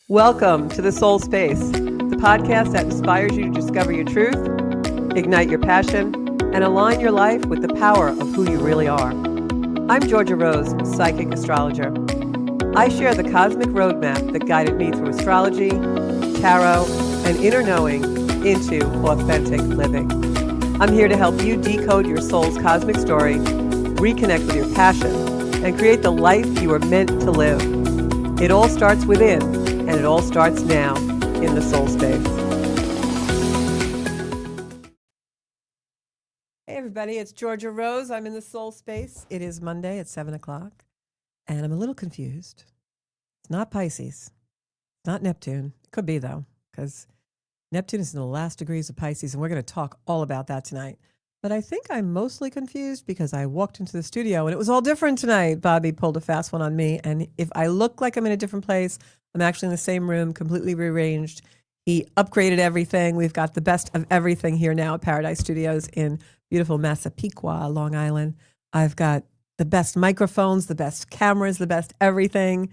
Welcome to The Soul Space, the podcast that inspires you to discover your truth, ignite your passion, and align your life with the power of who you really are. I'm Georgia Rose, psychic astrologer. I share the cosmic roadmap that guided me through astrology, tarot, and inner knowing into authentic living. I'm here to help you decode your soul's cosmic story, reconnect with your passion, and create the life you are meant to live. It all starts within, and it all starts now in the soul space. Hey everybody, it's Georgia Rose. I'm in the soul space. It is Monday at 7 o'clock, and I'm a little confused. It's not Pisces. It's not Neptune. It could be, though, because Neptune is in the last degrees of Pisces, and we're going to talk all about that tonight. But I think I'm mostly confused because I walked into the studio, and it was all different tonight. Bobby pulled a fast one on me, and if I look like I'm in a different place, I'm actually in the same room, completely rearranged. He upgraded everything. We've got the best of everything here now at Paradise Studios in beautiful Massapequa, Long Island. I've got the best microphones, the best cameras, the best everything.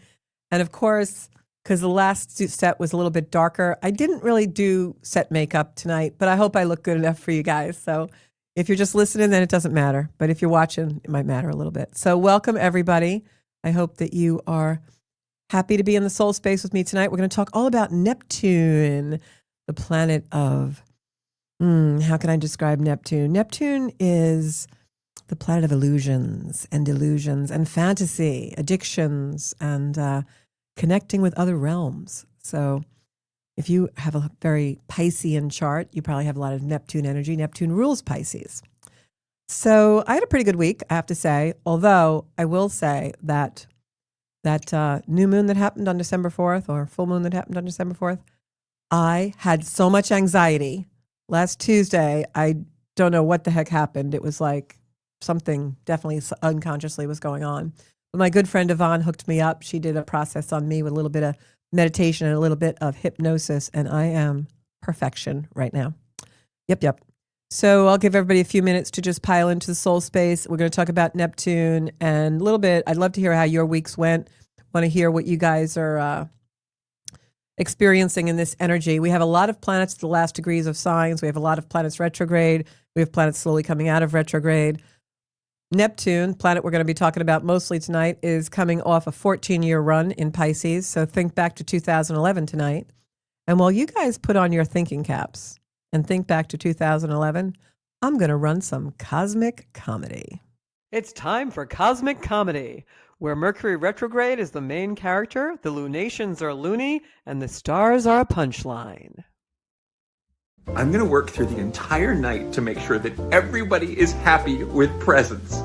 And of course, because the last set was a little bit darker, I didn't really do set makeup tonight, but I hope I look good enough for you guys. So if you're just listening, then it doesn't matter. But if you're watching, it might matter a little bit. So welcome, everybody. I hope that you are happy to be in the soul space with me tonight. We're going to talk all about Neptune, the planet of, how can I describe Neptune? Neptune is the planet of illusions and delusions and fantasy, addictions, and connecting with other realms. So if you have a very Piscean chart, you probably have a lot of Neptune energy. Neptune rules Pisces. So I had a pretty good week, I have to say, although I will say that new moon that happened on December 4th, or full moon that happened on December 4th, I had so much anxiety. Last Tuesday, I don't know what the heck happened. It was like something definitely unconsciously was going on. But my good friend Yvonne hooked me up. She did a process on me with a little bit of meditation and a little bit of hypnosis, and I am perfection right now. Yep. So I'll give everybody a few minutes to just pile into the soul space. We're going to talk about Neptune and a little bit. I'd love to hear how your weeks went. Want to hear what you guys are experiencing in this energy. We have a lot of planets at the last degrees of signs. We have a lot of planets retrograde. We have planets slowly coming out of retrograde. Neptune, planet we're going to be talking about mostly tonight, is coming off a 14-year run in Pisces. So think back to 2011 tonight. And while you guys put on your thinking caps and think back to 2011, I'm going to run some cosmic comedy. It's time for Cosmic Comedy, where Mercury retrograde is the main character, the lunations are loony, and the stars are a punchline. I'm going to work through the entire night to make sure that everybody is happy with presents.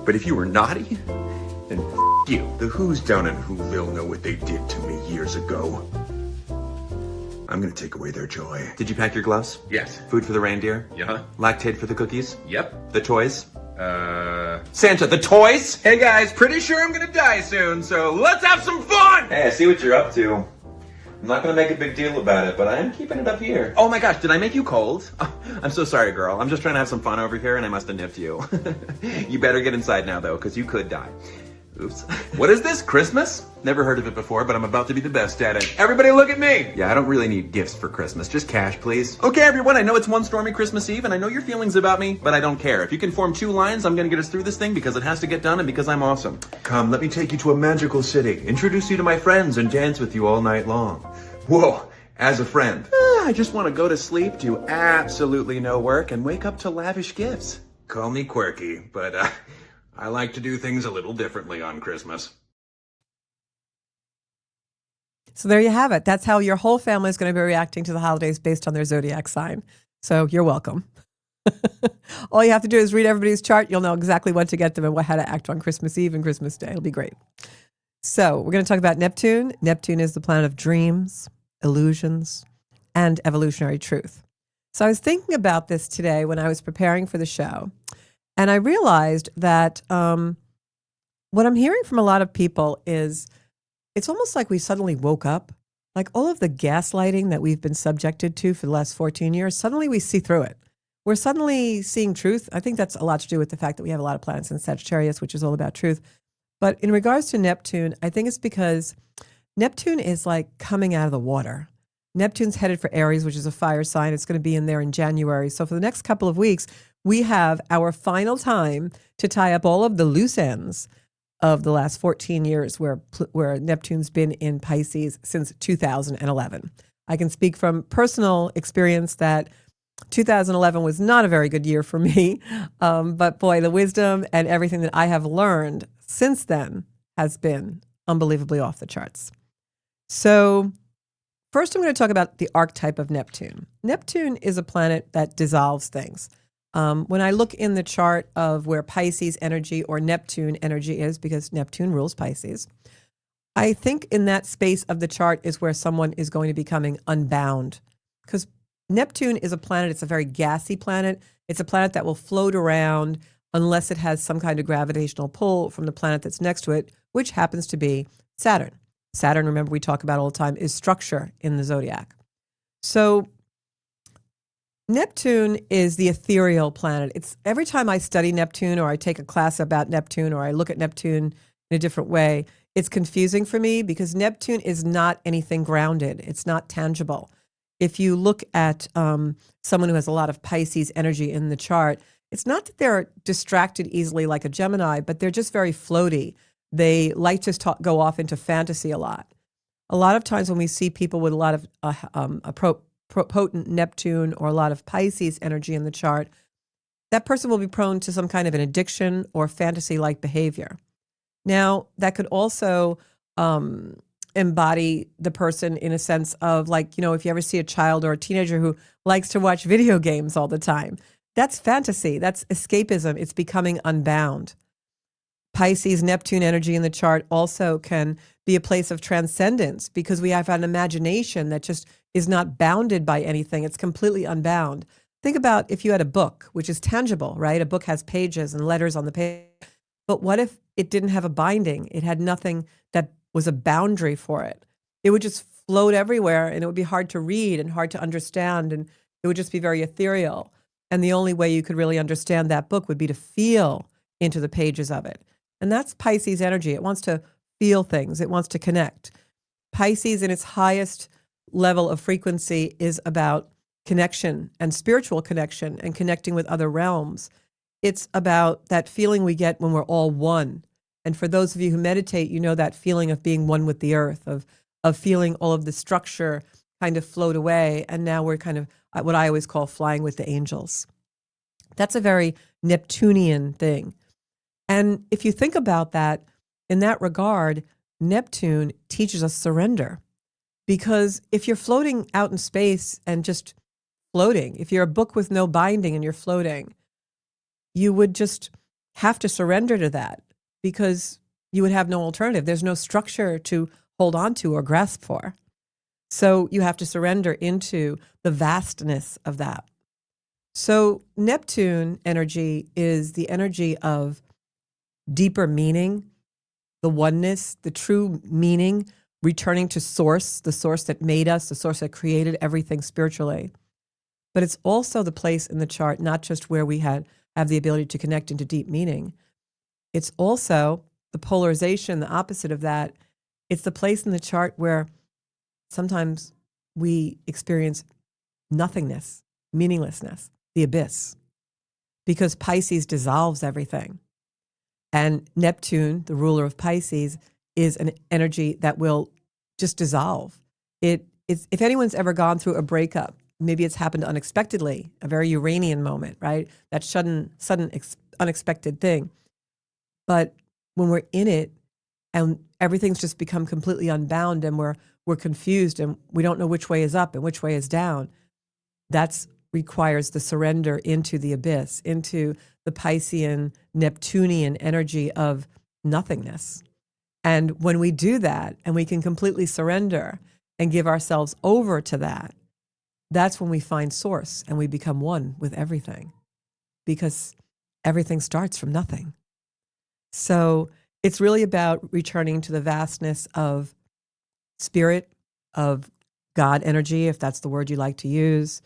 But if you were naughty, then you. The Who's down in Whoville know what they did to me years ago. I'm going to take away their joy. Did you pack your gloves? Yes. Food for the reindeer? Yeah. Lactate for the cookies? Yep. The toys? Santa, the toys? Hey guys, pretty sure I'm gonna die soon, so let's have some fun! Hey, I see what you're up to. I'm not gonna make a big deal about it, but I am keeping it up here. Oh my gosh, did I make you cold? Oh, I'm so sorry, girl. I'm just trying to have some fun over here and I must have nipped you. You better get inside now, though, because you could die. Oops. What is this, Christmas? Never heard of it before, but I'm about to be the best at it. Everybody look at me! Yeah, I don't really need gifts for Christmas. Just cash, please. Okay, everyone, I know it's one stormy Christmas Eve, and I know your feelings about me, but I don't care. If you can form two lines, I'm gonna get us through this thing because it has to get done and because I'm awesome. Come, let me take you to a magical city, introduce you to my friends, and dance with you all night long. Whoa, as a friend. I just want to go to sleep, do absolutely no work, and wake up to lavish gifts. Call me quirky, but I like to do things a little differently on Christmas. So there you have it. That's how your whole family is going to be reacting to the holidays based on their zodiac sign. So you're welcome. All you have to do is read everybody's chart. You'll know exactly what to get them and how to act on Christmas Eve and Christmas Day. It'll be great. So we're going to talk about Neptune. Neptune is the planet of dreams, illusions, and evolutionary truth. So I was thinking about this today when I was preparing for the show. And I realized that what I'm hearing from a lot of people is it's almost like we suddenly woke up. Like all of the gaslighting that we've been subjected to for the last 14 years, suddenly we see through it. We're suddenly seeing truth. I think that's a lot to do with the fact that we have a lot of planets in Sagittarius, which is all about truth. But in regards to Neptune, I think it's because Neptune is like coming out of the water. Neptune's headed for Aries, which is a fire sign. It's going to be in there in January. So for the next couple of weeks, we have our final time to tie up all of the loose ends of the last 14 years where Neptune's been in Pisces since 2011. I can speak from personal experience that 2011 was not a very good year for me. But boy, the wisdom and everything that I have learned since then has been unbelievably off the charts. So first, I'm going to talk about the archetype of Neptune. Neptune is a planet that dissolves things. When I look in the chart of where Pisces energy or Neptune energy is, because Neptune rules Pisces, I think in that space of the chart is where someone is going to be becoming unbound. Because Neptune is a planet, it's a very gassy planet. It's a planet that will float around unless it has some kind of gravitational pull from the planet that's next to it, which happens to be Saturn. Saturn, remember we talk about all the time, is structure in the zodiac. So Neptune is the ethereal planet. It's every time I study Neptune or I take a class about Neptune or I look at Neptune in a different way, it's confusing for me because Neptune is not anything grounded. It's not tangible. If you look at someone who has a lot of Pisces energy in the chart, it's not that they're distracted easily like a Gemini, but they're just very floaty. They like to go off into fantasy a lot. A lot of times when we see people with a lot of potent Neptune or a lot of Pisces energy in the chart, that person will be prone to some kind of an addiction or fantasy-like behavior. Now, that could also embody the person in a sense of like, if you ever see a child or a teenager who likes to watch video games all the time, that's fantasy, that's escapism, it's becoming unbound. Pisces, Neptune energy in the chart also can be a place of transcendence because we have an imagination that just is not bounded by anything. It's completely unbound. Think about if you had a book, which is tangible, right? A book has pages and letters on the page. But what if it didn't have a binding? It had nothing that was a boundary for it. It would just float everywhere and it would be hard to read and hard to understand and it would just be very ethereal. And the only way you could really understand that book would be to feel into the pages of it. And that's Pisces energy. It wants to feel things. It wants to connect. Pisces in its highest level of frequency is about connection and spiritual connection and connecting with other realms. It's about that feeling we get when we're all one. And for those of you who meditate, you know that feeling of being one with the earth, of feeling all of the structure kind of float away. And now we're kind of what I always call flying with the angels. That's a very Neptunian thing. And if you think about that, in that regard, Neptune teaches us surrender. Because if you're floating out in space and just floating, if you're a book with no binding and you're floating, you would just have to surrender to that because you would have no alternative. There's no structure to hold on to or grasp for. So you have to surrender into the vastness of that. So Neptune energy is the energy of deeper meaning, the oneness, the true meaning, returning to source, the source that made us, the source that created everything spiritually. But it's also the place in the chart, not just where we have the ability to connect into deep meaning. It's also the polarization, the opposite of that. It's the place in the chart where sometimes we experience nothingness, meaninglessness, the abyss, because Pisces dissolves everything. And Neptune, the ruler of Pisces, is an energy that will just dissolve. If anyone's ever gone through a breakup, maybe it's happened unexpectedly, a very Uranian moment, right? That sudden, unexpected thing. But when we're in it and everything's just become completely unbound and we're confused and we don't know which way is up and which way is down, that requires the surrender into the abyss, into the Piscean, Neptunian energy of nothingness. And when we do that and we can completely surrender and give ourselves over to that, that's when we find source and we become one with everything because everything starts from nothing. So it's really about returning to the vastness of spirit, of God energy, if that's the word you like to use.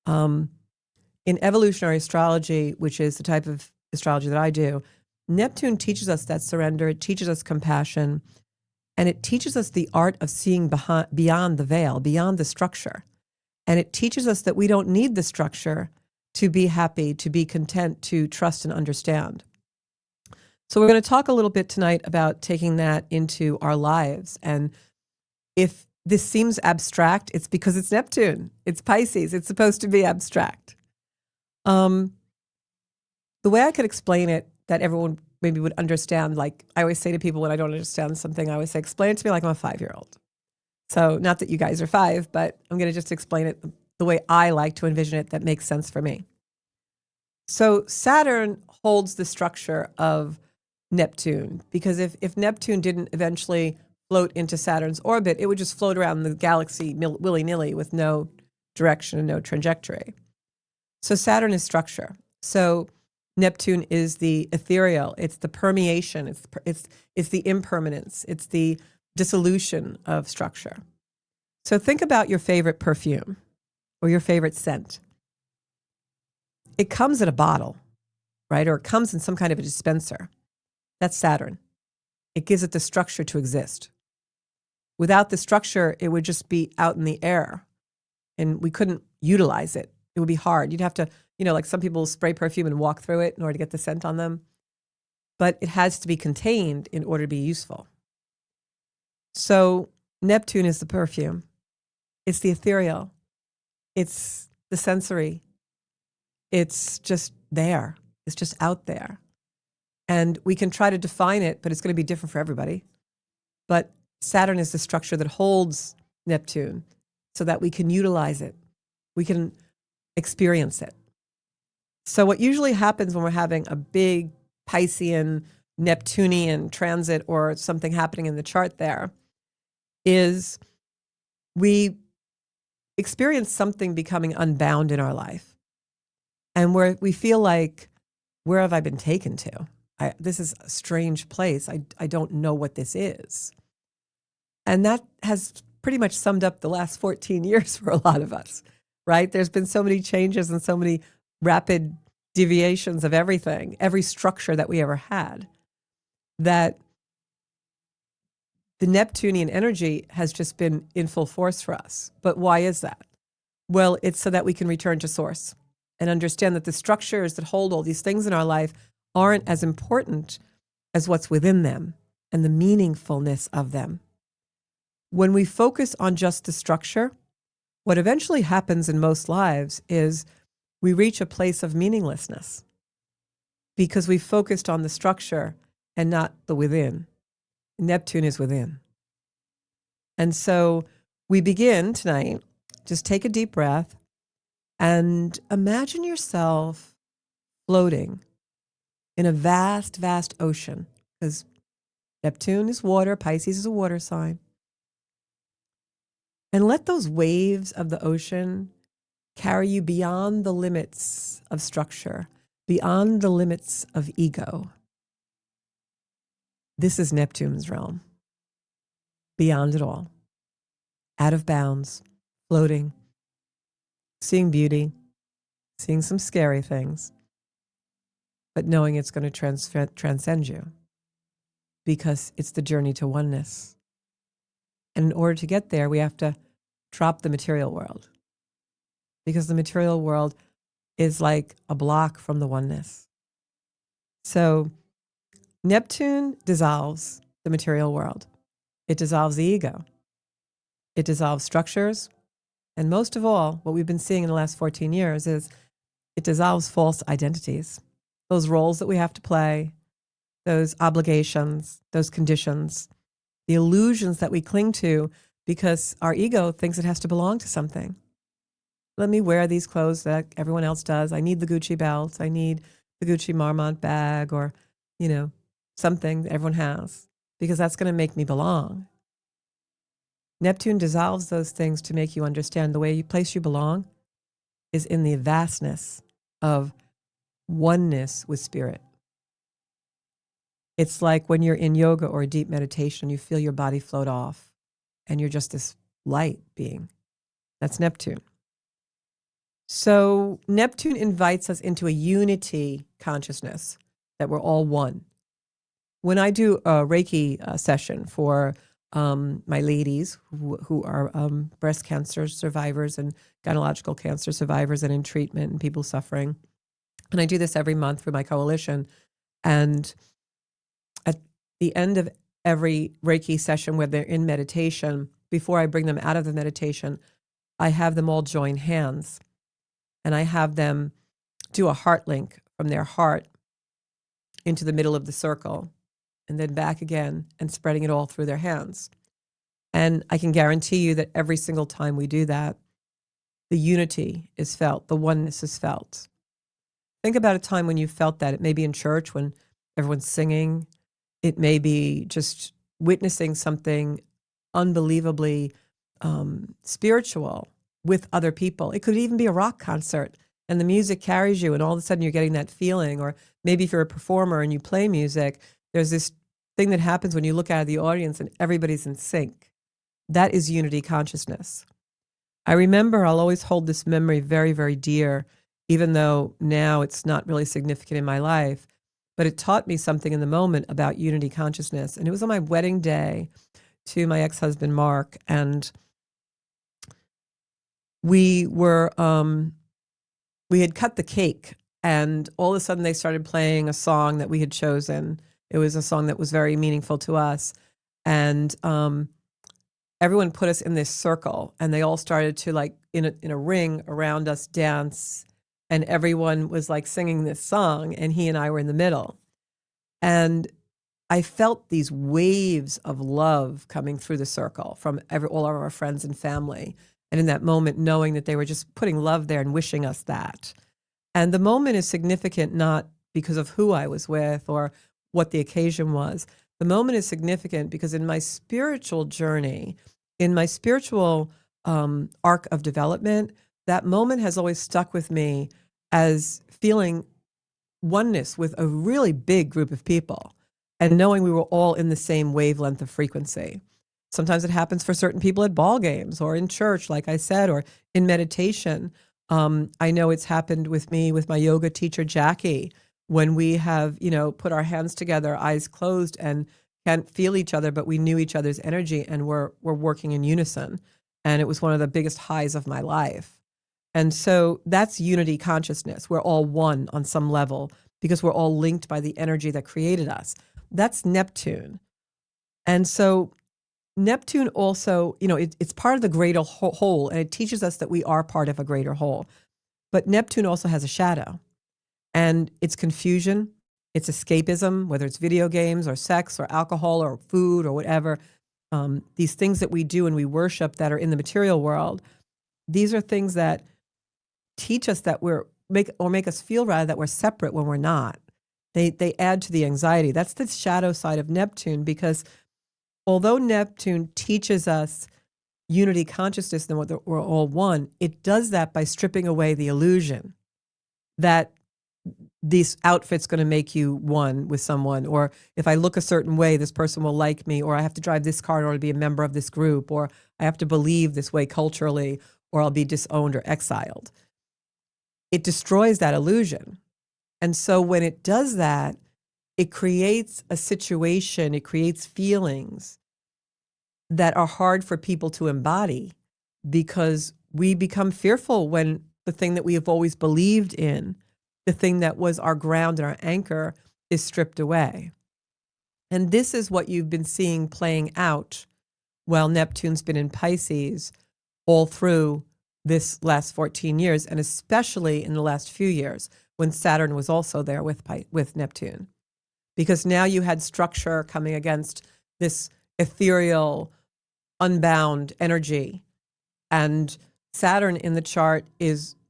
In evolutionary astrology, which is the type of astrology that I do, Neptune teaches us that surrender. It teaches us compassion. And it teaches us the art of seeing beyond the veil, beyond the structure. And it teaches us that we don't need the structure to be happy, to be content, to trust and understand. So we're going to talk a little bit tonight about taking that into our lives. And if this seems abstract, it's because it's Neptune. It's Pisces. It's supposed to be abstract. The way I could explain it that everyone maybe would understand, like I always say to people when I don't understand something, I always say, explain it to me like I'm a 5-year-old. So not that you guys are 5, but I'm going to just explain it the way I like to envision it that makes sense for me. So Saturn holds the structure of Neptune, because if Neptune didn't eventually float into Saturn's orbit, it would just float around the galaxy willy-nilly with no direction and no trajectory. So Saturn is structure. So Neptune is the ethereal. It's the permeation. It's the impermanence. It's the dissolution of structure. So think about your favorite perfume or your favorite scent. It comes in a bottle, right? Or it comes in some kind of a dispenser. That's Saturn. It gives it the structure to exist. Without the structure, it would just be out in the air and we couldn't utilize it. It would be hard. You'd have to, like some people spray perfume and walk through it in order to get the scent on them. But it has to be contained in order to be useful. So Neptune is the perfume. It's the ethereal. It's the sensory. It's just there. It's just out there. And we can try to define it, but it's going to be different for everybody. But Saturn is the structure that holds Neptune so that we can utilize it. We can experience it. So what usually happens when we're having a big Piscean, Neptunian transit or something happening in the chart there is we experience something becoming unbound in our life. And where we feel like, where have I been taken to? This is a strange place. I don't know what this is. And that has pretty much summed up the last 14 years for a lot of us, right? There's been so many changes and so many rapid deviations of everything, every structure that we ever had, that the Neptunian energy has just been in full force for us. But why is that? Well, it's so that we can return to source and understand that the structures that hold all these things in our life aren't as important as what's within them and the meaningfulness of them. When we focus on just the structure, what eventually happens in most lives is we reach a place of meaninglessness because we focused on the structure and not the within. Neptune is within. And so we begin tonight, just take a deep breath and imagine yourself floating in a vast, vast ocean, because Neptune is water, Pisces is a water sign. And let those waves of the ocean carry you beyond the limits of structure, beyond the limits of ego. This is Neptune's realm. Beyond it all. Out of bounds, floating, seeing beauty, seeing some scary things, but knowing it's going to transcend you because it's the journey to oneness. And in order to get there, we have to drop the material world because the material world is like a block from the oneness. So Neptune dissolves the material world. It dissolves the ego. It dissolves structures. And most of all, what we've been seeing in the last 14 years is it dissolves false identities, those roles that we have to play, those obligations, those conditions, the illusions that we cling to because our ego thinks it has to belong to something. Let me wear these clothes that everyone else does. I need the Gucci belt. I need the Gucci Marmont bag or, something that everyone has because that's going to make me belong. Neptune dissolves those things to make you understand the place you belong is in the vastness of oneness with spirit. It's like when you're in yoga or deep meditation, you feel your body float off and you're just this light being. That's Neptune. So Neptune invites us into a unity consciousness that we're all one. When I do a Reiki session for my ladies who are breast cancer survivors and gynecological cancer survivors and in treatment and people suffering. And I do this every month for my coalition. And at the end of every Reiki session where they're in meditation, before I bring them out of the meditation, I have them all join hands. And I have them do a heart link from their heart into the middle of the circle and then back again and spreading it all through their hands. And I can guarantee you that every single time we do that, the unity is felt, the oneness is felt. Think about a time when you felt that. It may be in church when everyone's singing. It may be just witnessing something unbelievably spiritual with other people. It could even be a rock concert and the music carries you and all of a sudden you're getting that feeling. Or maybe if you're a performer and you play music, there's this thing that happens when you look out of the audience and everybody's in sync. That is unity consciousness. I remember, I'll always hold this memory very, very dear, even though now it's not really significant in my life, but it taught me something in the moment about unity consciousness. And it was on my wedding day to my ex-husband, Mark. And we had cut the cake, and all of a sudden they started playing a song that we had chosen. It was a song that was very meaningful to us. And everyone put us in this circle, and they all started to, like, in a ring around us, dance. And everyone was like singing this song, and he and I were in the middle. And I felt these waves of love coming through the circle from all of our friends and family. And in that moment, knowing that they were just putting love there and wishing us that. And the moment is significant not because of who I was with or what the occasion was. The moment is significant because in my spiritual journey, in my spiritual arc of development, that moment has always stuck with me as feeling oneness with a really big group of people and knowing we were all in the same wavelength of frequency. Sometimes it happens for certain people at ball games or in church, like I said, or in meditation. I know it's happened with me, with my yoga teacher, Jackie, when we have, put our hands together, eyes closed, and can't feel each other, but we knew each other's energy and we're working in unison. And it was one of the biggest highs of my life. And so that's unity consciousness. We're all one on some level because we're all linked by the energy that created us. That's Neptune. And so Neptune also, it's part of the greater whole, and it teaches us that we are part of a greater whole. But Neptune also has a shadow, and it's confusion, it's escapism, whether it's video games or sex or alcohol or food or whatever. These things that we do and we worship that are in the material world, these are things that teach us that make us feel rather that we're separate when we're not. They add to the anxiety. That's the shadow side of Neptune, because although Neptune teaches us unity consciousness and that we're all one, it does that by stripping away the illusion that this outfit's going to make you one with someone, or if I look a certain way, this person will like me, or I have to drive this car in order to be a member of this group, or I have to believe this way culturally, or I'll be disowned or exiled. It destroys that illusion. And so when it does that, it creates a situation, it creates feelings that are hard for people to embody because we become fearful when the thing that we have always believed in, the thing that was our ground and our anchor, is stripped away. And this is what you've been seeing playing out while Neptune's been in Pisces all through this last 14 years, and especially in the last few years when Saturn was also there with Neptune. Because now you had structure coming against this ethereal, unbound energy. And Saturn in the chart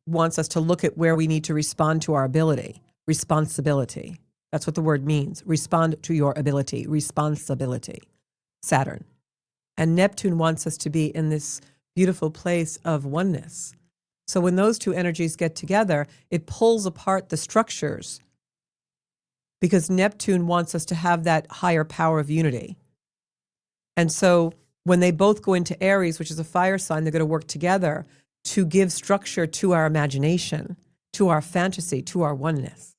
wants us to look at where we need to respond to our ability, responsibility. That's what the word means. Respond to your ability, responsibility, Saturn. And Neptune wants us to be in this beautiful place of oneness. So when those two energies get together, it pulls apart the structures because Neptune wants us to have that higher power of unity. And so when they both go into Aries, which is a fire sign, they're going to work together to give structure to our imagination, to our fantasy, to our oneness.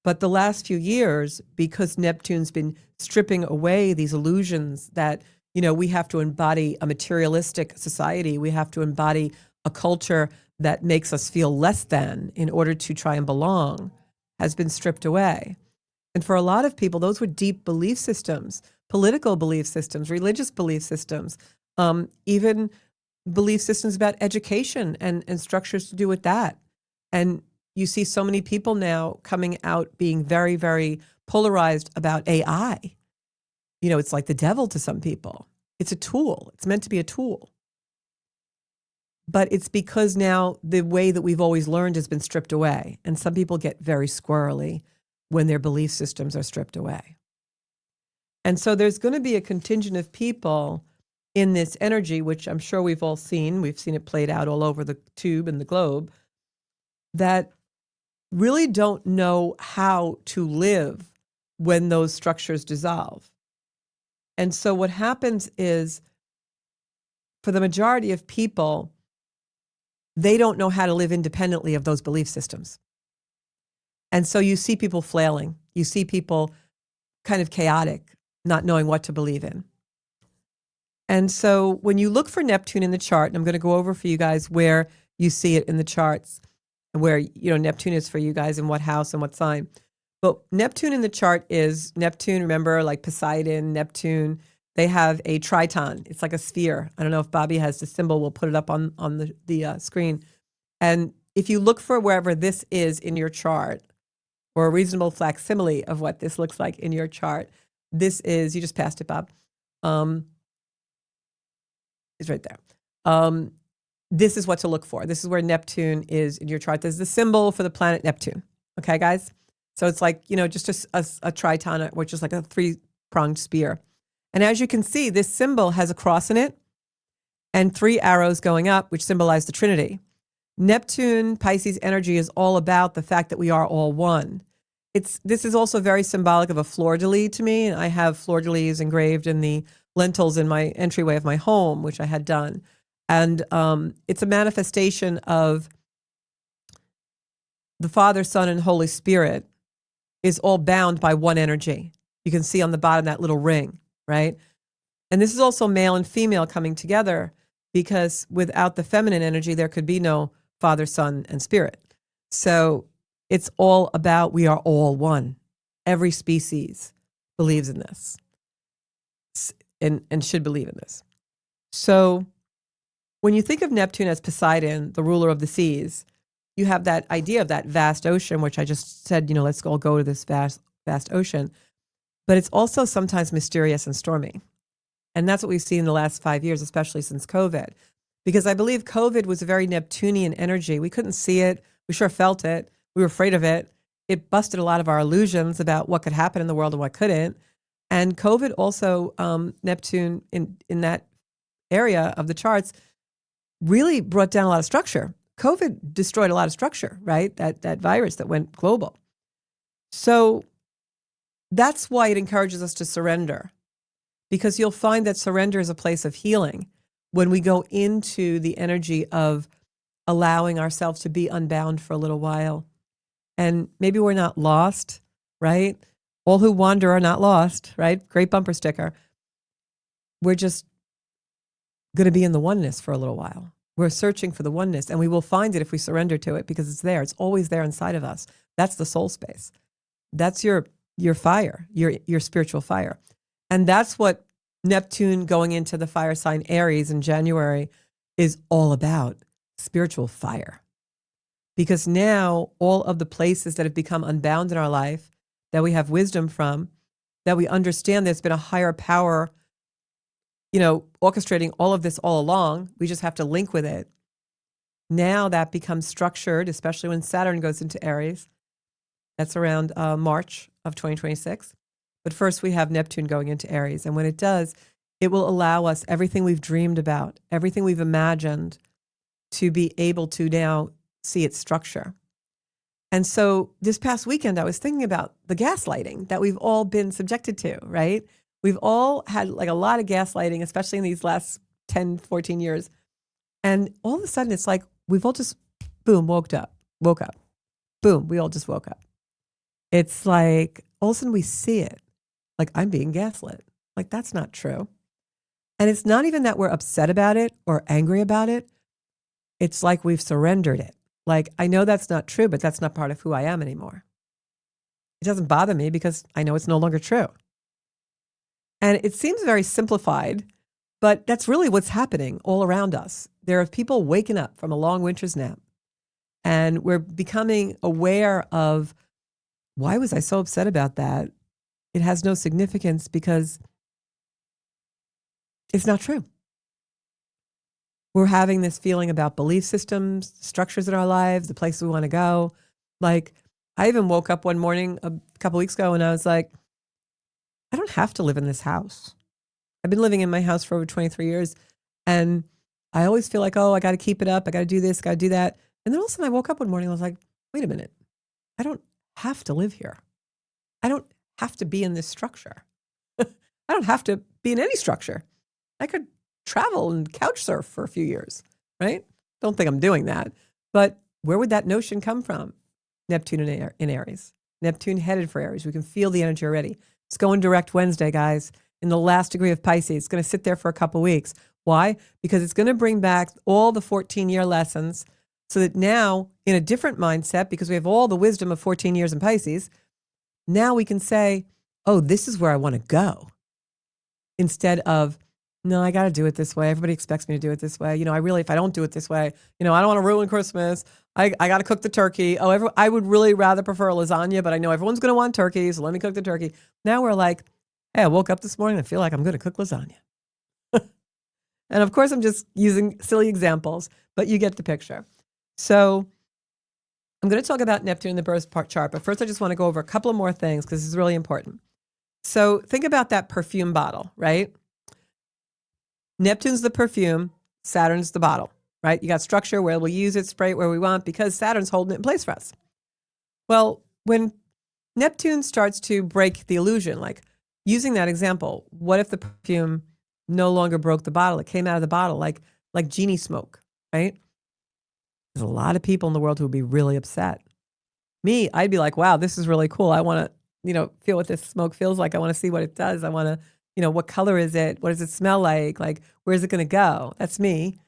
But the last few years, because Neptune's been stripping away these illusions that, we have to embody a materialistic society, we have to embody a culture that makes us feel less than in order to try and belong, has been stripped away. And for a lot of people, those were deep belief systems, political belief systems, religious belief systems, even belief systems about education and structures to do with that. And you see so many people now coming out being very, very polarized about AI. It's like the devil to some people. It's a tool. It's meant to be a tool. But it's because now the way that we've always learned has been stripped away. And some people get very squirrely when their belief systems are stripped away. And so there's going to be a contingent of people in this energy, which I'm sure we've all seen. We've seen it played out all over the tube and the globe, that really don't know how to live when those structures dissolve. And so what happens is, for the majority of people, they don't know how to live independently of those belief systems. And so you see people flailing. You see people kind of chaotic, not knowing what to believe in. And so when you look for Neptune in the chart, and I'm going to go over for you guys where you see it in the charts, and where Neptune is for you guys in what house and what sign. But Neptune in the chart is Neptune, remember, like Poseidon, Neptune, they have a triton. It's like a sphere. I don't know if Bobby has the symbol. We'll put it up on the screen. And if you look for wherever this is in your chart, or a reasonable facsimile of what this looks like in your chart, this is, you just passed it, Bob. It's right there. This is what to look for. This is where Neptune is in your chart. There's the symbol for the planet Neptune. Okay, guys? So it's like, just a triton, which is like a three-pronged spear. And as you can see, this symbol has a cross in it and 3 arrows going up, which symbolize the Trinity. Neptune, Pisces energy is all about the fact that we are all one. This is also very symbolic of a fleur-de-lis to me. And I have fleur-de-lis engraved in the lintels in my entryway of my home, which I had done. And it's a manifestation of the Father, Son, and Holy Spirit is all bound by one energy. You can see on the bottom that little ring, right? And this is also male and female coming together, because without the feminine energy, there could be no Father, Son, and Spirit. So it's all about, we are all one. Every species believes in this and should believe in this. So when you think of Neptune as Poseidon, the ruler of the seas, you have that idea of that vast ocean, which I just said, let's all go to this vast ocean. But it's also sometimes mysterious and stormy. And that's what we've seen in the last 5 years, especially since COVID. Because I believe COVID was a very Neptunian energy. We couldn't see it. We sure felt it. We were afraid of it. It busted a lot of our illusions about what could happen in the world and what couldn't. And COVID also, Neptune in that area of the charts, really brought down a lot of structure. COVID destroyed a lot of structure, right? That virus that went global. So that's why it encourages us to surrender, because you'll find that surrender is a place of healing when we go into the energy of allowing ourselves to be unbound for a little while. And maybe we're not lost, right? All who wander are not lost, right? Great bumper sticker. We're just going to be in the oneness for a little while. We're searching for the oneness, and we will find it if we surrender to it, because it's there. It's always there inside of us. That's the soul space. That's your fire, your spiritual fire. And that's what Neptune going into the fire sign Aries in January is all about, spiritual fire. Because now all of the places that have become unbound in our life, that we have wisdom from, that we understand there's been a higher power, orchestrating all of this all along. We just have to link with it. Now that becomes structured, especially when Saturn goes into Aries. That's around March of 2026. But first we have Neptune going into Aries. And when it does, it will allow us everything we've dreamed about, everything we've imagined, to be able to now see its structure. And so this past weekend, I was thinking about the gaslighting that we've all been subjected to, right? We've all had like a lot of gaslighting, especially in these last 10, 14 years. And all of a sudden it's like we've all just, boom, woke up. Boom, we all just woke up. It's like all of a sudden we see it. Like, I'm being gaslit. Like, that's not true. And it's not even that we're upset about it or angry about it. It's like we've surrendered it. Like, I know that's not true, but that's not part of who I am anymore. It doesn't bother me because I know it's no longer true. And it seems very simplified, but that's really what's happening all around us. There are people waking up from a long winter's nap, and we're becoming aware of, why was I so upset about that? It has no significance because it's not true. We're having this feeling about belief systems, structures in our lives, the places we want to go. Like, I even woke up one morning a couple weeks ago and I was like, I don't have to live in this house. I've been living in my house for over 23 years. And I always feel like, oh, I got to keep it up. I got to do this, got to do that. And then all of a sudden I woke up one morning and I was like, wait a minute. I don't have to live here. I don't have to be in this structure. I don't have to be in any structure. I could travel and couch surf for a few years, right? Don't think I'm doing that. But where would that notion come from? Neptune in Aries. Neptune headed for Aries. We can feel the energy already. It's going direct Wednesday, guys, in the last degree of Pisces. It's going to sit there for a couple weeks. Why? Because it's going to bring back all the 14-year lessons so that now, in a different mindset, because we have all the wisdom of 14 years in Pisces, now we can say, oh, this is where I want to go. Instead of, no, I got to do it this way. Everybody expects me to do it this way. I really, if I don't do it this way, I don't want to ruin Christmas. I got to cook the turkey. Oh, I would really rather prefer lasagna, but I know everyone's going to want turkey, so let me cook the turkey. Now we're like, hey, I woke up this morning and I feel like I'm going to cook lasagna. And of course, I'm just using silly examples, but you get the picture. So I'm going to talk about Neptune in the birth chart, but first I just want to go over a couple of more things because this is really important. So think about that perfume bottle, right? Neptune's the perfume, Saturn's the bottle, right? You got structure where we'll use it, spray it where we want because Saturn's holding it in place for us. Well, when Neptune starts to break the illusion, like using that example, what if the perfume no longer broke the bottle? It came out of the bottle like genie smoke, right? There's a lot of people in the world who would be really upset. Me, I'd be like, wow, this is really cool. I want to, feel what this smoke feels like. I want to see what it does. I want to, what color is it? What does it smell like? Like, where's it going to go? That's me.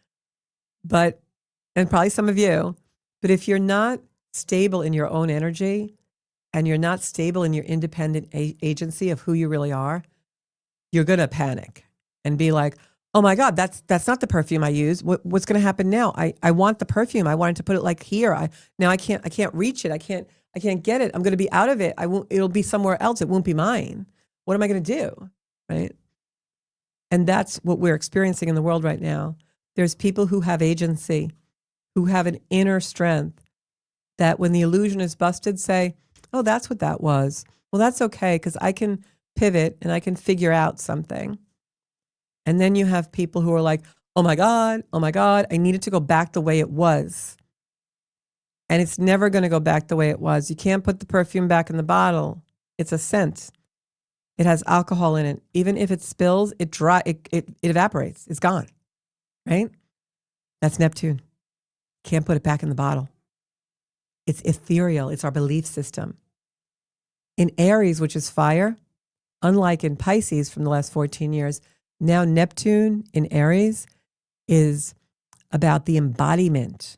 And probably some of you. But if you're not stable in your own energy and you're not stable in your independent agency of who you really are, you're going to panic and be like, oh my God, that's not the perfume I use. What's going to happen now? I want the perfume. I wanted to put it like here. Now I can't reach it. I can't get it. I'm going to be out of it. It'll be somewhere else. It won't be mine. What am I going to do? Right? And that's what we're experiencing in the world right now. There's people who have agency, who have an inner strength that when the illusion is busted, say, oh, that's what that was. Well, that's okay because I can pivot and I can figure out something. And then you have people who are like, oh my God, I needed to go back the way it was. And it's never going to go back the way it was. You can't put the perfume back in the bottle. It's a scent. It has alcohol in it. Even if it spills, it evaporates. It's gone, right? That's Neptune. Can't put it back in the bottle. It's ethereal. It's our belief system. In Aries, which is fire, unlike in Pisces from the last 14 years, now Neptune in Aries is about the embodiment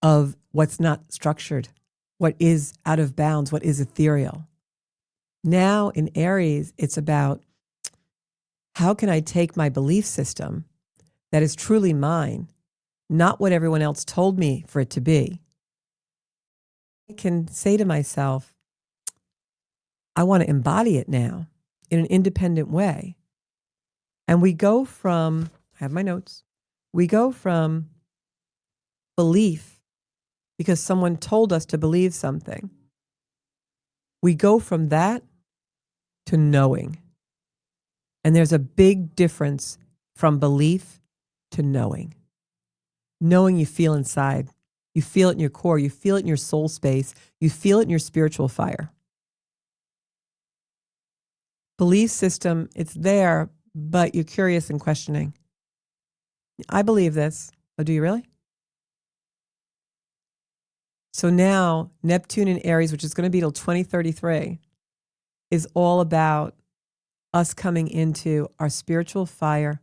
of what's not structured, what is out of bounds, what is ethereal. Now in Aries, it's about how can I take my belief system that is truly mine, not what everyone else told me for it to be. I can say to myself, I want to embody it now in an independent way. And we go from, I have my notes, we go from belief because someone told us to believe something. We go from that to knowing. And there's a big difference from belief to knowing. Knowing you feel inside. You feel it in your core. You feel it in your soul space. You feel it in your spiritual fire. Belief system, it's there, but you're curious and questioning. I believe this. Oh, do you really? So now Neptune in Aries, which is going to be till 2033, is all about us coming into our spiritual fire,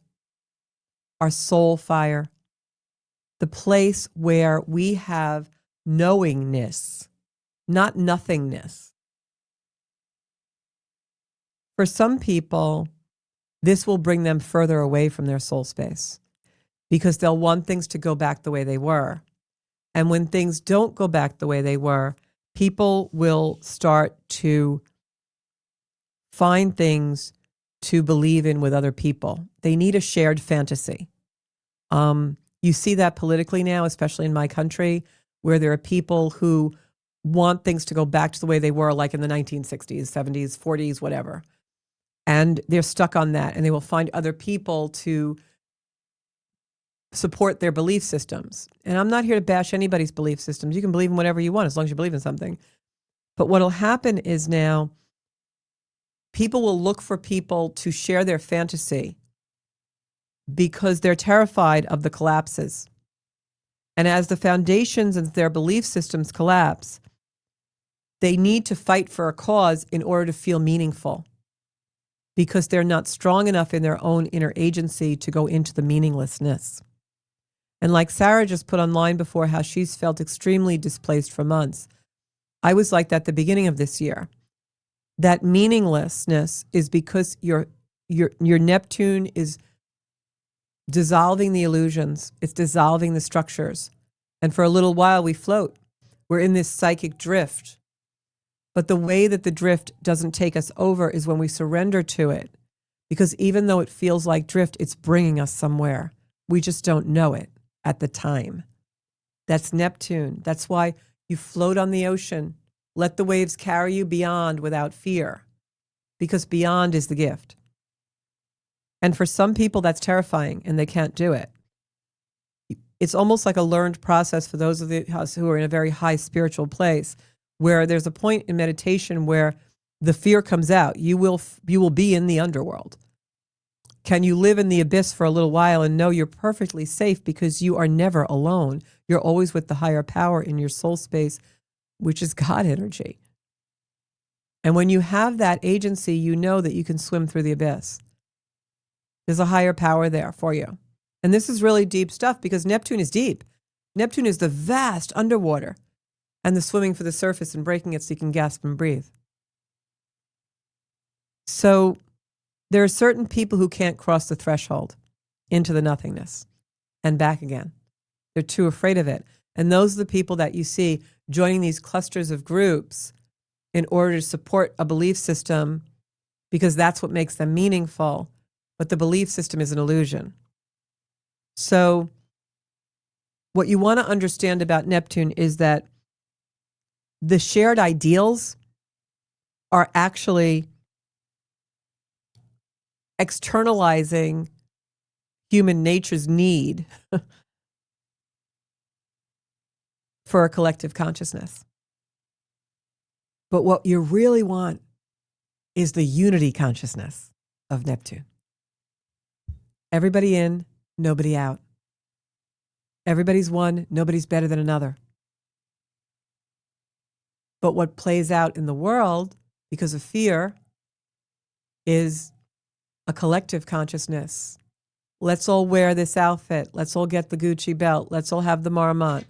our soul fire, the place where we have knowingness, not nothingness. For some people, this will bring them further away from their soul space because they'll want things to go back the way they were. And when things don't go back the way they were, people will start to find things to believe in with other people. They need a shared fantasy. You see that politically now, especially in my country, where there are people who want things to go back to the way they were, like in the 1960s, 70s, 40s, whatever. And they're stuck on that, and they will find other people to support their belief systems. And I'm not here to bash anybody's belief systems. You can believe in whatever you want as long as you believe in something. But what will happen is now people will look for people to share their fantasy because they're terrified of the collapses. And as the foundations of their belief systems collapse, they need to fight for a cause in order to feel meaningful because they're not strong enough in their own inner agency to go into the meaninglessness. And like Sarah just put online before how she's felt extremely displaced for months, I was like that at the beginning of this year. That meaninglessness is because your Neptune is dissolving the illusions. It's dissolving the structures. And for a little while we float. We're in this psychic drift. But the way that the drift doesn't take us over is when we surrender to it. Because even though it feels like drift, it's bringing us somewhere. We just don't know it at the time. That's Neptune. That's why you float on the ocean. Let the waves carry you beyond without fear. Because beyond is the gift. And for some people, that's terrifying and they can't do it. It's almost like a learned process for those of us who are in a very high spiritual place, where there's a point in meditation where the fear comes out. You will be in the underworld. Can you live in the abyss for a little while and know you're perfectly safe because you are never alone? You're always with the higher power in your soul space, which is God energy. And when you have that agency, you know that you can swim through the abyss. There's a higher power there for you. And this is really deep stuff because Neptune is deep. Neptune is the vast underwater and the swimming for the surface and breaking it so you can gasp and breathe. So there are certain people who can't cross the threshold into the nothingness and back again. They're too afraid of it. And those are the people that you see joining these clusters of groups in order to support a belief system because that's what makes them meaningful. But the belief system is an illusion. So what you want to understand about Neptune is that the shared ideals are actually externalizing human nature's need for a collective consciousness. But what you really want is the unity consciousness of Neptune. Everybody in, nobody out. Everybody's one, nobody's better than another. But what plays out in the world because of fear is a collective consciousness. Let's all wear this outfit. Let's all get the Gucci belt. Let's all have the Marmont.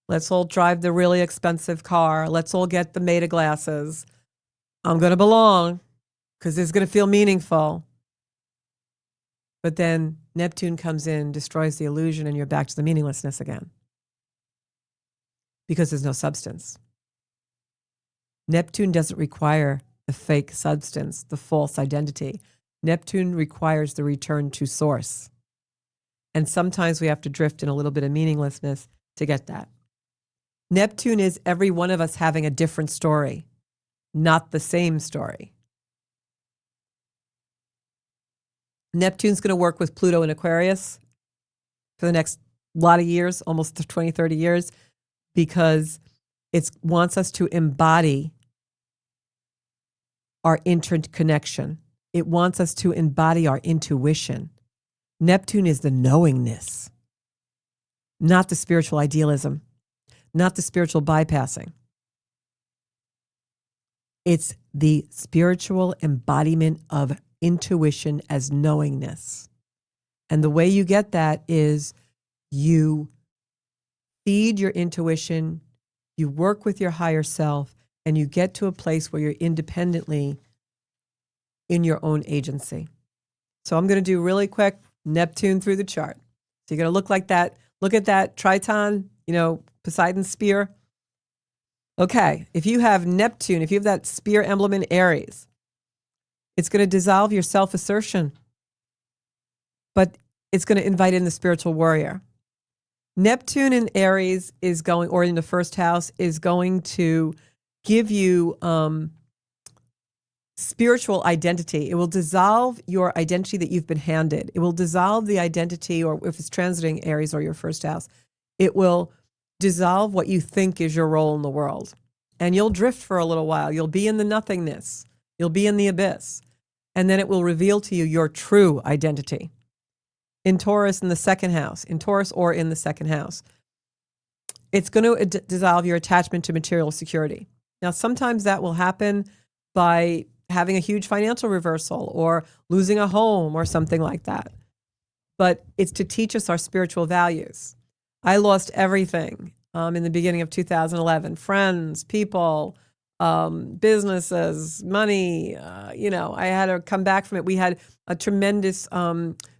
Let's all drive the really expensive car. Let's all get the Meta glasses. I'm going to belong because it's going to feel meaningful. But then Neptune comes in, destroys the illusion, and you're back to the meaninglessness again. Because there's no substance. Neptune doesn't require the fake substance, the false identity. Neptune requires the return to source. And sometimes we have to drift in a little bit of meaninglessness to get that. Neptune is every one of us having a different story, not the same story. Neptune's going to work with Pluto in Aquarius for the next lot of years, almost 20, 30 years, because it wants us to embody our interconnection. It wants us to embody our intuition. Neptune is the knowingness, not the spiritual idealism. not the spiritual bypassing. It's the spiritual embodiment of intuition as knowingness. And the way you get that is you feed your intuition, you work with your higher self, and you get to a place where you're independently in your own agency. So I'm going to do really quick Neptune through the chart. So you're going to look like that. Look at that Triton, Poseidon's spear. Okay, if you have Neptune, if you have that spear emblem in Aries, it's going to dissolve your self-assertion, but it's going to invite in the spiritual warrior. Neptune in Aries is going, or in the first house, is going to give you spiritual identity. It will dissolve your identity that you've been handed. It will dissolve the identity, or if it's transiting Aries or your first house, it will dissolve what you think is your role in the world. And you'll drift for a little while. You'll be in the nothingness. You'll be in the abyss. And then it will reveal to you your true identity. In Taurus in the second house, in Taurus or in the second house, it's going to dissolve your attachment to material security. Now, sometimes that will happen by having a huge financial reversal or losing a home or something like that. But it's to teach us our spiritual values. I lost everything in the beginning of 2011. Friends, people, businesses, money. I had to come back from it. We had a tremendous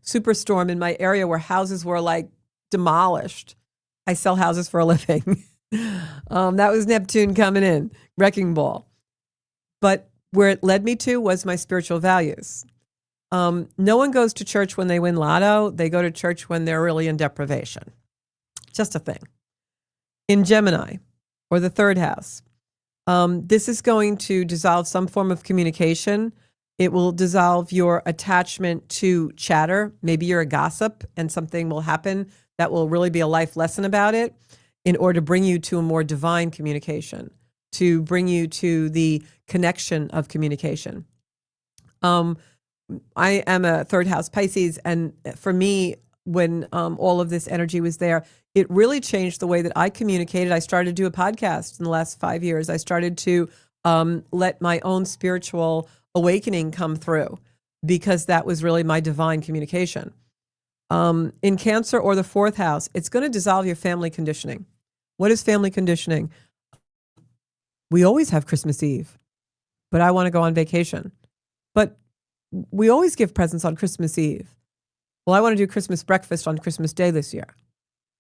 superstorm in my area where houses were like demolished. I sell houses for a living. That was Neptune coming in, wrecking ball. But where it led me to was my spiritual values. No one goes to church when they win lotto. They go to church when they're really in deprivation. Just a thing. In Gemini, or the third house, this is going to dissolve some form of communication. It will dissolve your attachment to chatter. Maybe you're a gossip and something will happen that will really be a life lesson about it in order to bring you to a more divine communication, to bring you to the connection of communication. I am a third house Pisces, and for me, when all of this energy was there, it really changed the way that I communicated. I started to do a podcast in the last 5 years. I started to let my own spiritual awakening come through because that was really my divine communication. In Cancer or the fourth house, it's going to dissolve your family conditioning. What is family conditioning? We always have Christmas Eve, but I want to go on vacation. But we always give presents on Christmas Eve. Well, I want to do Christmas breakfast on Christmas Day this year.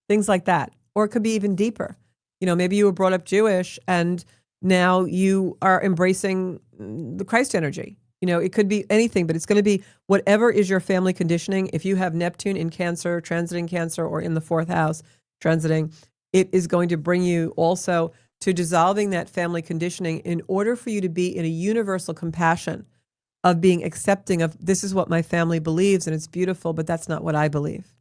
Things like that. Or it could be even deeper. Maybe you were brought up Jewish and now you are embracing the Christ energy. It could be anything, but it's going to be whatever is your family conditioning. If you have Neptune in Cancer, transiting Cancer, or in the fourth house, transiting, it is going to bring you also to dissolving that family conditioning in order for you to be in a universal compassion of being accepting of, this is what my family believes and it's beautiful, but that's not what I believe.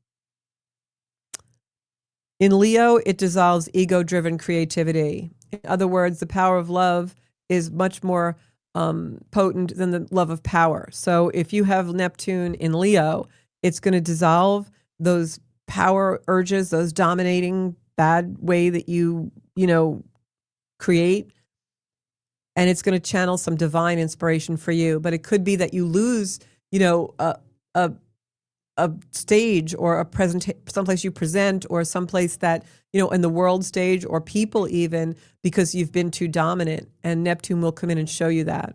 In Leo, it dissolves ego-driven creativity. In other words, the power of love is much more potent than the love of power. So if you have Neptune in Leo, it's going to dissolve those power urges, those dominating bad way that you create. And it's going to channel some divine inspiration for you. But it could be that you lose, a stage or a someplace you present, or someplace that, in the world stage, or people even, because you've been too dominant, and Neptune will come in and show you that.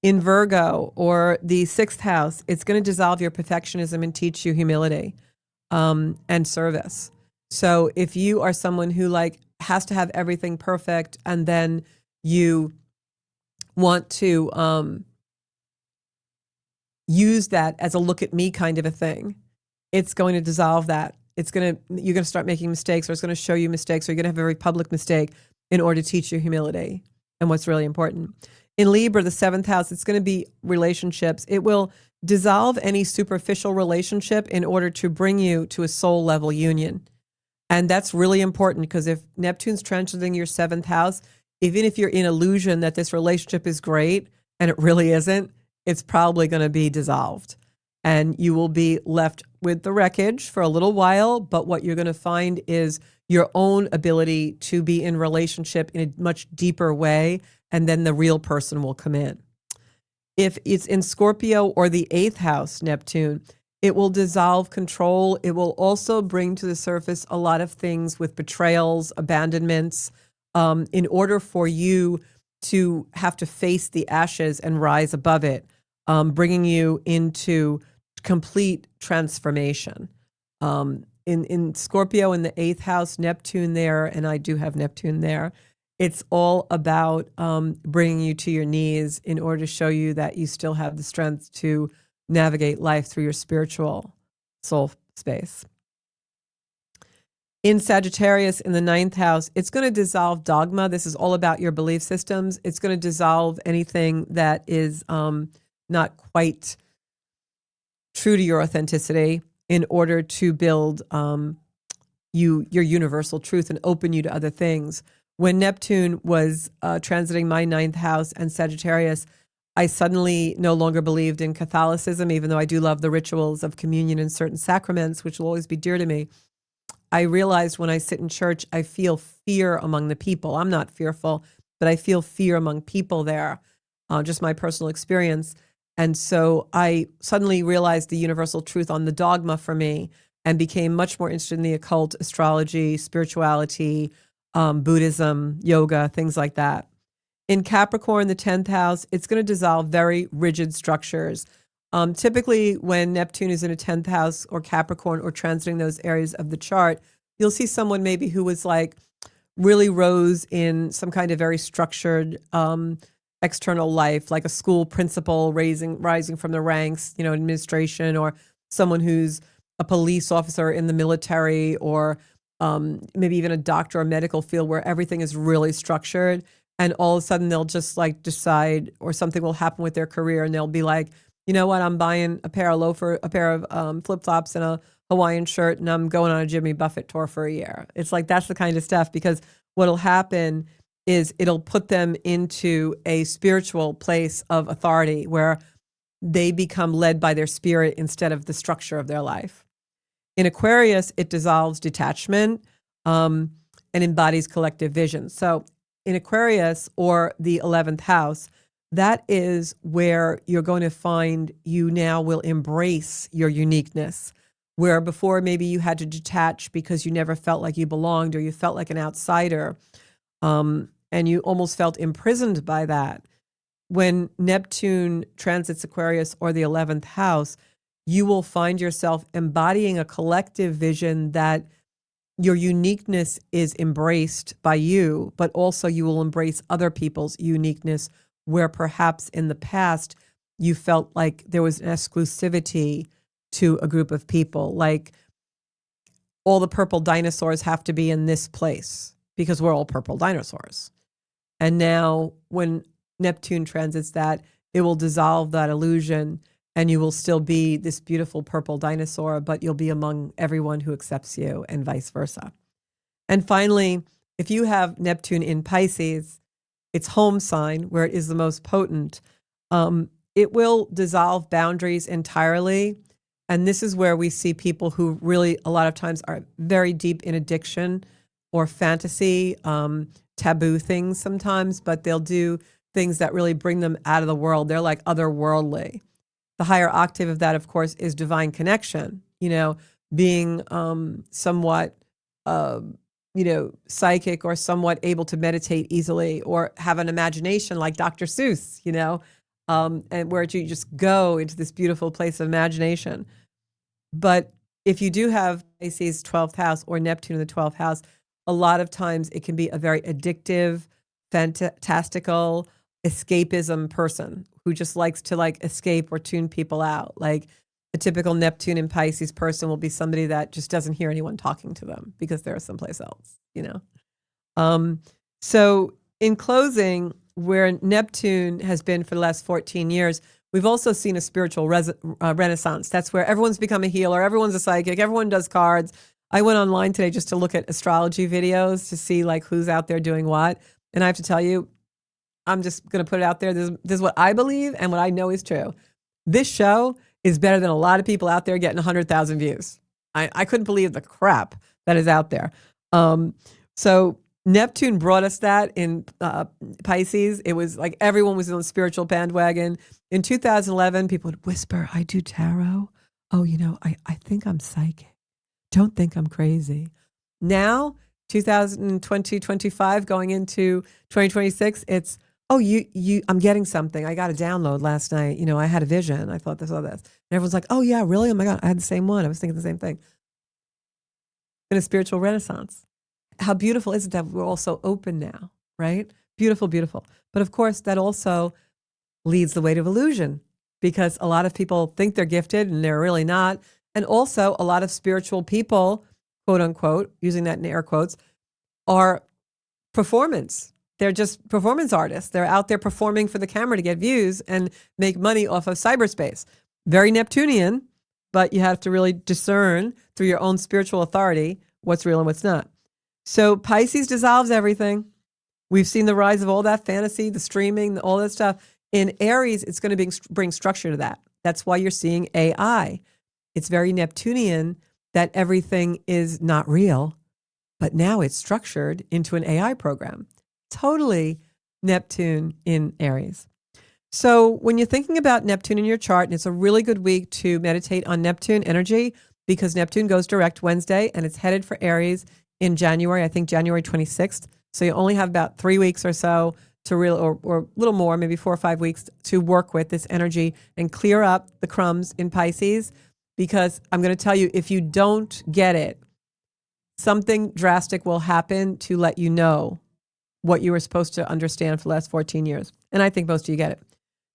In Virgo or the sixth house, it's going to dissolve your perfectionism and teach you humility and service. So if you are someone who has to have everything perfect, and then you want to use that as a look at me kind of a thing, it's going to dissolve that. You're going to start making mistakes, or it's going to show you mistakes, or you're going to have a very public mistake in order to teach you humility and what's really important. In Libra, the seventh house, it's going to be relationships. It will dissolve any superficial relationship in order to bring you to a soul level union. And that's really important, because if Neptune's transiting your seventh house, even if you're in illusion that this relationship is great and it really isn't, it's probably going to be dissolved. And you will be left with the wreckage for a little while. But what you're going to find is your own ability to be in relationship in a much deeper way, and then the real person will come in. If it's in Scorpio or the 8th house, Neptune, it will dissolve control. It will also bring to the surface a lot of things with betrayals, abandonments, in order for you to have to face the ashes and rise above it, bringing you into complete transformation. In Scorpio in the 8th house, Neptune there, and I do have Neptune there, it's all about bringing you to your knees in order to show you that you still have the strength to navigate life through your spiritual soul space. In Sagittarius in the 9th house, it's going to dissolve dogma. This is all about your belief systems. It's going to dissolve anything that is not quite true to your authenticity in order to build your universal truth and open you to other things. When Neptune was transiting my 9th house and Sagittarius, I suddenly no longer believed in Catholicism, even though I do love the rituals of communion and certain sacraments, which will always be dear to me. I realized when I sit in church, I feel fear among the people. I'm not fearful, but I feel fear among people there, just my personal experience. And so I suddenly realized the universal truth on the dogma for me and became much more interested in the occult, astrology, spirituality, Buddhism, yoga, things like that. In Capricorn, the 10th house, it's going to dissolve very rigid structures. Typically, when Neptune is in a 10th house or Capricorn or transiting those areas of the chart, you'll see someone maybe who was like really rose in some kind of very structured external life, like a school principal rising from the ranks, administration, or someone who's a police officer in the military, or maybe even a doctor or medical field where everything is really structured. And all of a sudden they'll just like decide, or something will happen with their career, and they'll be like, you know what, I'm buying a pair of flip-flops and a Hawaiian shirt, and I'm going on a Jimmy Buffett tour for a year. It's like, that's the kind of stuff, because what'll happen is it'll put them into a spiritual place of authority where they become led by their spirit instead of the structure of their life. In Aquarius, it dissolves detachment and embodies collective vision. So in Aquarius, or the 11th house, that is where you're going to find you now will embrace your uniqueness, where before maybe you had to detach because you never felt like you belonged, or you felt like an outsider, and you almost felt imprisoned by that. When Neptune transits Aquarius or the 11th house, you will find yourself embodying a collective vision that your uniqueness is embraced by you, but also you will embrace other people's uniqueness, where perhaps in the past you felt like there was an exclusivity to a group of people. Like, all the purple dinosaurs have to be in this place because we're all purple dinosaurs. And now when Neptune transits that, it will dissolve that illusion, and you will still be this beautiful purple dinosaur, but you'll be among everyone who accepts you, and vice versa. And finally, if you have Neptune in Pisces, its home sign, where it is the most potent, it will dissolve boundaries entirely. And this is where we see people who really, a lot of times, are very deep in addiction or fantasy, taboo things sometimes, but they'll do things that really bring them out of the world. They're like otherworldly. The higher octave of that, of course, is divine connection, being somewhat, psychic, or somewhat able to meditate easily, or have an imagination like Dr. Seuss, and where you just go into this beautiful place of imagination. But if you do have Pisces 12th house or Neptune in the 12th house, a lot of times it can be a very addictive, fantastical, escapism person who just likes to escape or tune people out. Like, a typical Neptune in Pisces person will be somebody that just doesn't hear anyone talking to them because they're someplace else, So in closing, where Neptune has been for the last 14 years, we've also seen a spiritual renaissance. That's where everyone's become a healer, everyone's a psychic, everyone does cards. I went online today just to look at astrology videos to see who's out there doing what. And I have to tell you, I'm just going to put it out there. This is what I believe and what I know is true. This show is better than a lot of people out there getting 100,000 views. I couldn't believe the crap that is out there. So Neptune brought us that in Pisces. It was like everyone was on the spiritual bandwagon. In 2011, people would whisper, I do tarot. Oh, I think I'm psychic. Don't think I'm crazy. Now, 2020, 25, going into 2026, it's, oh, I'm getting something. I got a download last night. I had a vision. I thought this or this. And everyone's like, oh yeah, really? Oh my God, I had the same one. I was thinking the same thing. In a spiritual renaissance. How beautiful is it that we're all so open now, right? Beautiful, beautiful. But of course, that also leads the way to illusion, because a lot of people think they're gifted and they're really not. And also a lot of spiritual people, quote unquote, using that in air quotes, are performance. They're just performance artists. They're out there performing for the camera to get views and make money off of cyberspace. Very Neptunian, but you have to really discern through your own spiritual authority what's real and what's not. So Pisces dissolves everything. We've seen the rise of all that fantasy, the streaming, all that stuff. In Aries, it's going to bring structure to that. That's why you're seeing AI. It's very Neptunian that everything is not real, but now it's structured into an AI program. Totally Neptune in Aries. So when you're thinking about Neptune in your chart, and it's a really good week to meditate on Neptune energy, because Neptune goes direct Wednesday and it's headed for Aries in January, I think January 26th. So you only have about 3 weeks or so to or a little more, maybe 4 or 5 weeks to work with this energy and clear up the crumbs in Pisces. Because I'm going to tell you, if you don't get it, something drastic will happen to let you know what you were supposed to understand for the last 14 years. And I think most of you get it.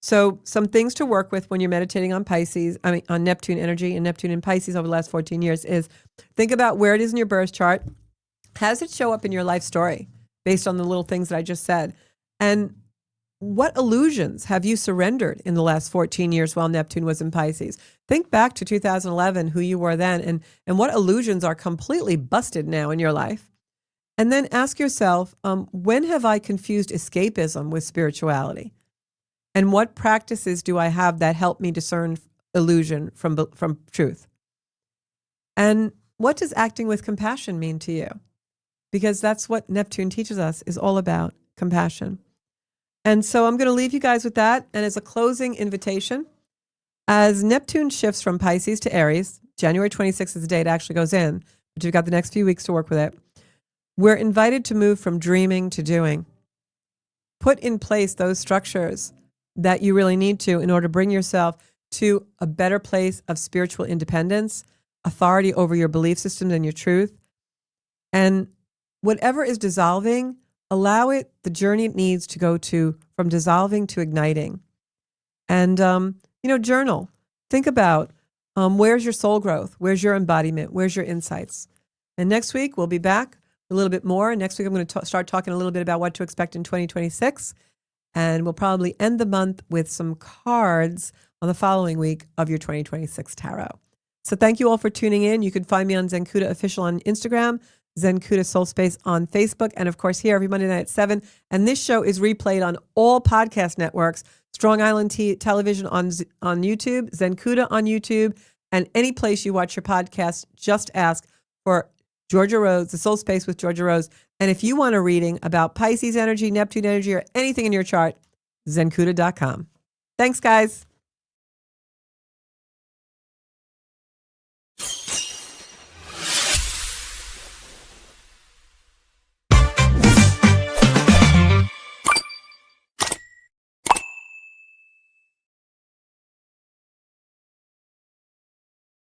So some things to work with when you're meditating on on Neptune energy and Neptune in Pisces over the last 14 years is think about where it is in your birth chart. How does it show up in your life story based on the little things that I just said? And what illusions have you surrendered in the last 14 years while Neptune was in Pisces? Think back to 2011, who you were then, and what illusions are completely busted now in your life. And then ask yourself, when have I confused escapism with spirituality? And what practices do I have that help me discern illusion from truth? And what does acting with compassion mean to you? Because that's what Neptune teaches us, is all about compassion. And so I'm going to leave you guys with that. And as a closing invitation, as Neptune shifts from Pisces to Aries, January 26th is the day it actually goes in, but you've got the next few weeks to work with it. We're invited to move from dreaming to doing. Put in place those structures that you really need to in order to bring yourself to a better place of spiritual independence, authority over your belief systems and your truth. And whatever is dissolving, allow it the journey it needs to go to, from dissolving to igniting. And, journal. Think about where's your soul growth? Where's your embodiment? Where's your insights? And next week, we'll be back a little bit more. Next week, I'm going to start talking a little bit about what to expect in 2026. And we'll probably end the month with some cards on the following week of your 2026 tarot. So thank you all for tuning in. You can find me on Zenkuda Official on Instagram, Zenkuda Soul Space on Facebook, and of course here every Monday night at 7. And this show is replayed on all podcast networks, Strong Island Television on YouTube, Zenkuda on YouTube, and any place you watch your podcast, just ask for Georgia Rose, The Soul Space with Georgia Rose. And if you want a reading about Pisces energy, Neptune energy, or anything in your chart, zenkuda.com. Thanks, guys.